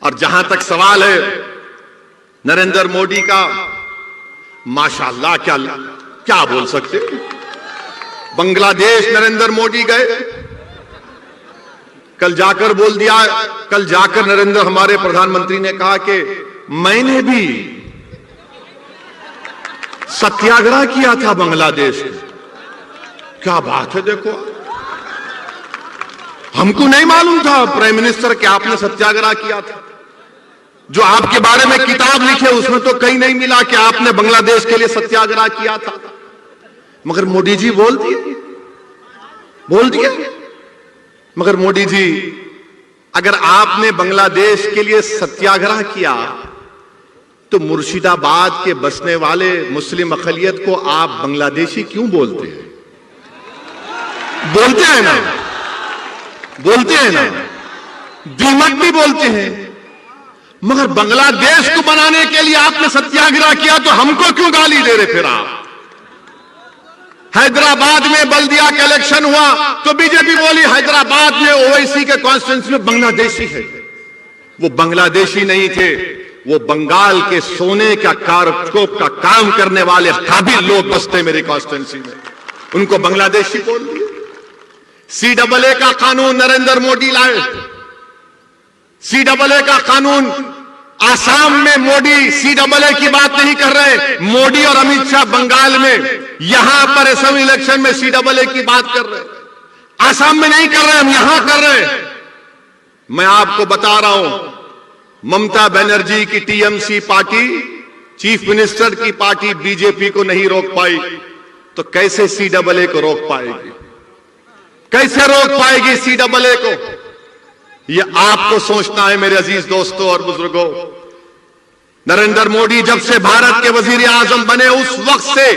और जहां तक सवाल है नरेंद्र मोदी का, माशाअल्लाह क्या क्या बोल सकते। बांग्लादेश नरेंद्र मोदी गए, कल जाकर बोल दिया, कल जाकर नरेंद्र हमारे प्रधानमंत्री ने कहा कि मैंने भी सत्याग्रह किया था बांग्लादेश में। क्या बात है, देखो हमको नहीं मालूम था प्राइम मिनिस्टर कि आपने सत्याग्रह किया था। जो आपके बारे में किताब लिखे उसमें तो कहीं नहीं मिला कि आपने बांग्लादेश के लिए सत्याग्रह किया था। मगर मोदी जी बोल दिए। मगर मोदी जी, अगर आपने बांग्लादेश के लिए सत्याग्रह किया तो मुर्शिदाबाद के बसने वाले मुस्लिम अक़लियत को आप बांग्लादेशी क्यों बोलते हैं? बोलते हैं ना, दीमक भी बोलते हैं। मगर बांग्लादेश को बनाने के लिए आपने सत्याग्रह किया तो हमको क्यों गाली दे रहे? फिर आप हैदराबाद में बल्दिया का इलेक्शन हुआ तो बीजेपी बोली हैदराबाद में ओवैसी के कॉन्स्टिट्यूंसी में बांग्लादेशी है। वो बांग्लादेशी नहीं थे, वो बंगाल के सोने का कारकोप का काम करने वाले काबिल लोग बसते मेरे कॉन्स्टिट्यूंसी में, उनको बांग्लादेशी बोल दिए। CAA का कानून नरेंद्र मोदी लाए। CAA का कानून आसाम में मोदी CAA की बात नहीं कर रहे, मोदी और अमित शाह बंगाल में, यहां पर असेंबली इलेक्शन में CAA की बात कर रहे। आसाम में नहीं कर रहे, हम यहां कर रहे। मैं आपको बता रहा हूं, ममता बनर्जी की TMC पार्टी, चीफ मिनिस्टर की पार्टी बीजेपी को नहीं रोक पाई तो कैसे CAA को रोक पाएगी? कैसे रोक पाएगी CAA को? यह आपको सोचना है मेरे अजीज दोस्तों और बुजुर्गों। नरेंद्र मोदी जब से भारत के वजीर आजम बने उस वक्त से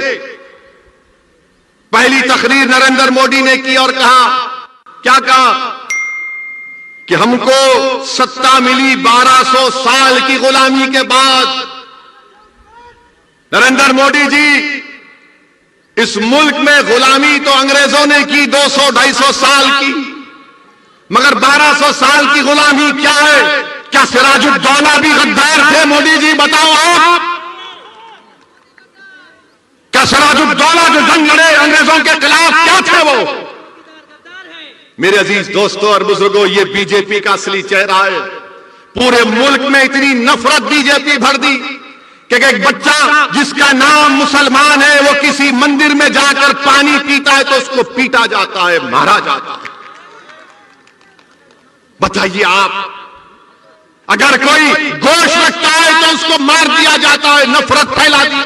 पहली तकरीर नरेंद्र मोदी ने की और कहा, क्या कहा कि हमको सत्ता मिली 1200 साल की गुलामी के बाद। नरेंद्र मोदी जी, इस मुल्क में गुलामी तो अंग्रेजों ने की 200-250 साल की, मगर 1200 साल की गुलामी क्या है? क्या सिराजुद्दौला भी गद्दार थे? मोदी जी बताओ आप, क्या सिराजुद्दौला जो जंग लड़े अंग्रेजों के खिलाफ, क्या थे वो? मेरे अजीज दोस्तों और बुजुर्गों, ये बीजेपी का असली चेहरा है। पूरे मुल्क में इतनी नफरत बीजेपी भर दी कि एक बच्चा जिसका नाम मुसलमान है वो किसी मंदिर में जाकर पानी पीता है तो उसको पीटा जाता है, मारा जाता है। बताइए आप, अगर कोई गोश्त रखता है तो उसको मार दिया जाता है, नफरत फैला दी।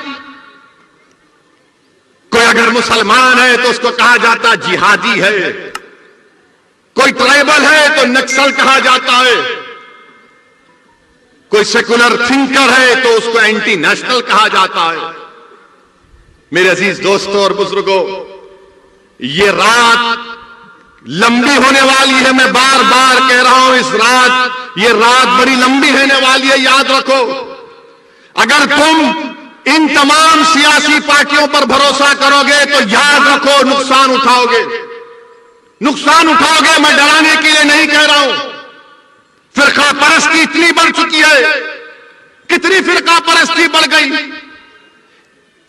कोई अगर मुसलमान है तो उसको कहा जाता है जिहादी है, कोई ट्राइबल है तो नक्सल कहा जाता है, कोई सेकुलर थिंकर है तो उसको एंटी नेशनल कहा जाता है। मेरे अजीज दोस्तों और बुजुर्गों, ये रात लंबी होने वाली है। मैं बार बार कह रहा हूं, ये रात बड़ी लंबी होने वाली है, याद रखो। अगर तुम इन तमाम सियासी पार्टियों पर भरोसा करोगे तो याद रखो नुकसान उठाओगे। मैं डराने के लिए नहीं कह रहा हूं। फिरका परस्ती इतनी बढ़ चुकी है, कितनी फिरका परस्ती बढ़ गई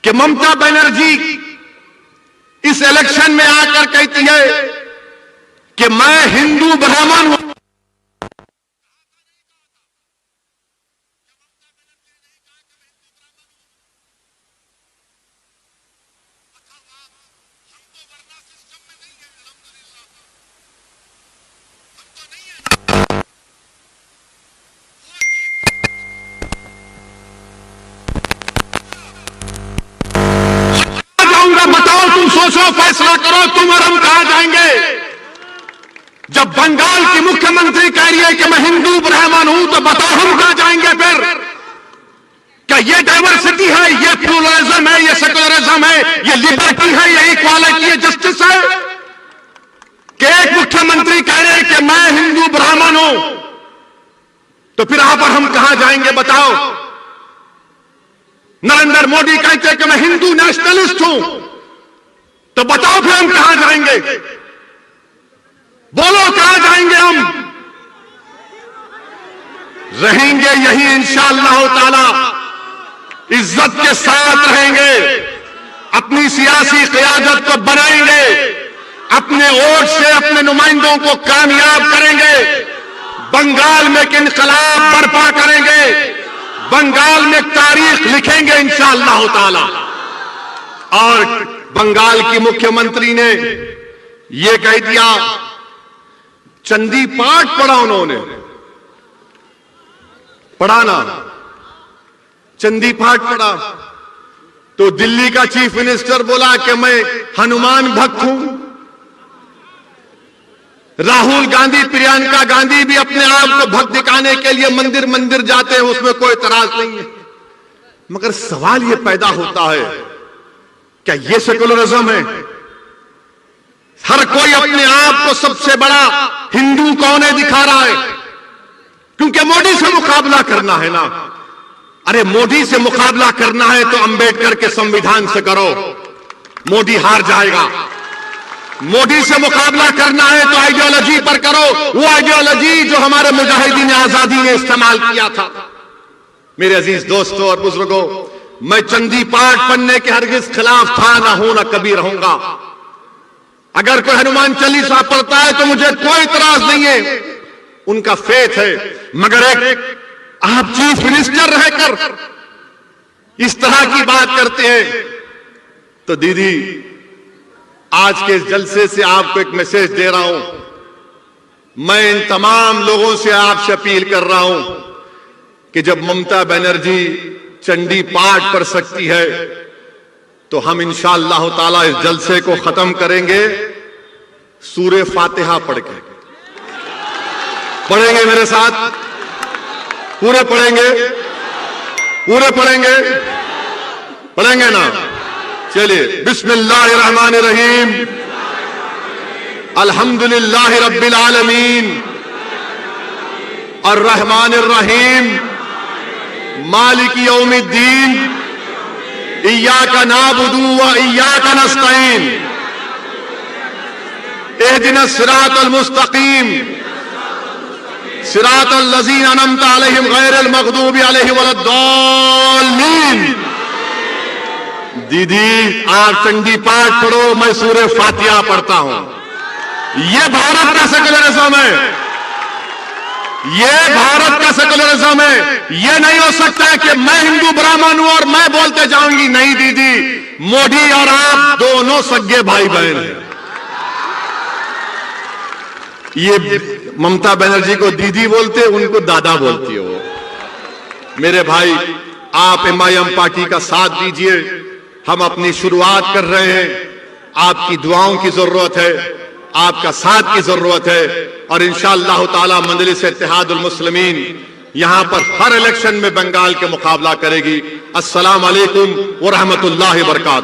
कि ममता बनर्जी इस इलेक्शन में आकर कहती है कि मैं हिंदू ब्राह्मण हूं। बताओ, तुम सोचो, फैसला करो, तुम और हम कहां जाएंगे? जब बंगाल की मुख्यमंत्री कह रही है कि मैं हिंदू ब्राह्मण हूं तो बताओ हम कहां जाएंगे फिर? क्या ये डाइवर्सिटी है, ये प्लूरलिज्म है, ये सेकुलरिज्म है, ये लिबर्टी है, ये इक्वालिटी है, जस्टिस है? कि एक मुख्यमंत्री कह रहे हैं कि मैं हिंदू ब्राह्मण हूं तो फिर यहां पर हम कहां जाएंगे बताओ? नरेंद्र मोदी कहते हैं कि मैं हिंदू नेशनलिस्ट हूं तो बताओ फिर हम कहां जाएंगे? बोलो कहां जाएंगे हम? रहेंगे यही इंशाअल्लाह ताला, इज्जत के साथ रहेंगे, अपनी सियासी क़यादत को बनाएंगे, अपने वोट से अपने नुमाइंदों को कामयाब करेंगे, बंगाल में एक इनकलाब बर्पा करेंगे, बंगाल में तारीख लिखेंगे इंशाअल्लाह ताला। और बंगाल की मुख्यमंत्री ने यह कह दिया, चंदी पाठ पढ़ा उन्होंने, पढ़ा ना, चंदी पाठ पढ़ा, तो दिल्ली का चीफ मिनिस्टर बोला कि मैं हनुमान भक्त हूं। राहुल गांधी, प्रियंका गांधी भी अपने आप को भक्त दिखाने के लिए मंदिर मंदिर जाते हैं, उसमें कोई एतराज नहीं है। मगर सवाल यह पैदा होता है, क्या यह सेकुलरिज्म है? हर कोई अपने आप को सबसे बड़ा हिंदू कौन है दिखा रहा है, क्योंकि मोदी से मुकाबला करना है ना। अरे मोदी से मुकाबला करना है तो अंबेडकर के संविधान से करो, मोदी हार जाएगा। मोदी से मुकाबला करना है तो आइडियोलॉजी पर करो, वो आइडियोलॉजी जो हमारे मुजाहिदीन आजादी ने इस्तेमाल किया था। मेरे अजीज दोस्तों और बुजुर्गों, मैं चंदी पाठ पढ़ने के हरगिज खिलाफ था, ना हूं, ना कभी रहूंगा। अगर कोई हनुमान चालीसा पढ़ता है तो मुझे कोई इतराज नहीं है, उनका फेथ है। मगर एक आप चीफ मिनिस्टर रहकर इस तरह की बात करते हैं, तो दीदी आज के इस जलसे से आपको एक मैसेज दे रहा हूं। मैं इन तमाम लोगों से आपसे अपील कर रहा हूं कि जब ममता बनर्जी चंडी पाठ पढ़ सकती है तो हम इंशाअल्लाह ताला इस जलसे को खत्म करेंगे सूरे फातिहा पढ़ के। पढ़ेंगे मेरे साथ? पूरे पढ़ेंगे? पूरे पढ़ेंगे? पढ़ेंगे ना? चलिए, बिस्मिल्लाहिर्रहमानिर्रहीम, अल्हम्दुलिल्लाहि रब्बिल आलमीन, अर्रहमानिर्रहीम, मालिकी यौमिद्दीन, इय्याका नअबुदु व इय्याका नस्तईन, इहदिनस सिरातल मुस्तकीम, सिरातल लज़ीना अनअमता अलैहिम गैरिल मग़दूबि अलैहिम वलद्दाल्लीन। दीदी आप चंडी पाठ पढ़ो, मैं सूरे फातिहा पढ़ता हूं। यह भारत का सेकुलरिज्म है, यह भारत का सेकुलरिज्म है। यह नहीं हो सकता है कि मैं हिंदू ब्राह्मण हूं और मैं बोलते जाऊंगी। नहीं दीदी, मोदी और आप दोनों सगे भाई बहन हैं। ये ममता बनर्जी को दीदी बोलते, उनको दादा बोलती हो। मेरे भाई, आप एमआईएम पार्टी का साथ दीजिए, हम अपनी शुरुआत कर रहे हैं। आपकी दुआओं की जरूरत है, आपका साथ की जरूरत है, और इंशाअल्लाह ताला मजलिस इत्तेहादुल मुस्लिमीन यहां पर हर इलेक्शन में बंगाल के मुकाबला करेगी। अस्सलाम वालेकुम व रहमतुल्लाहि व बरकातहू।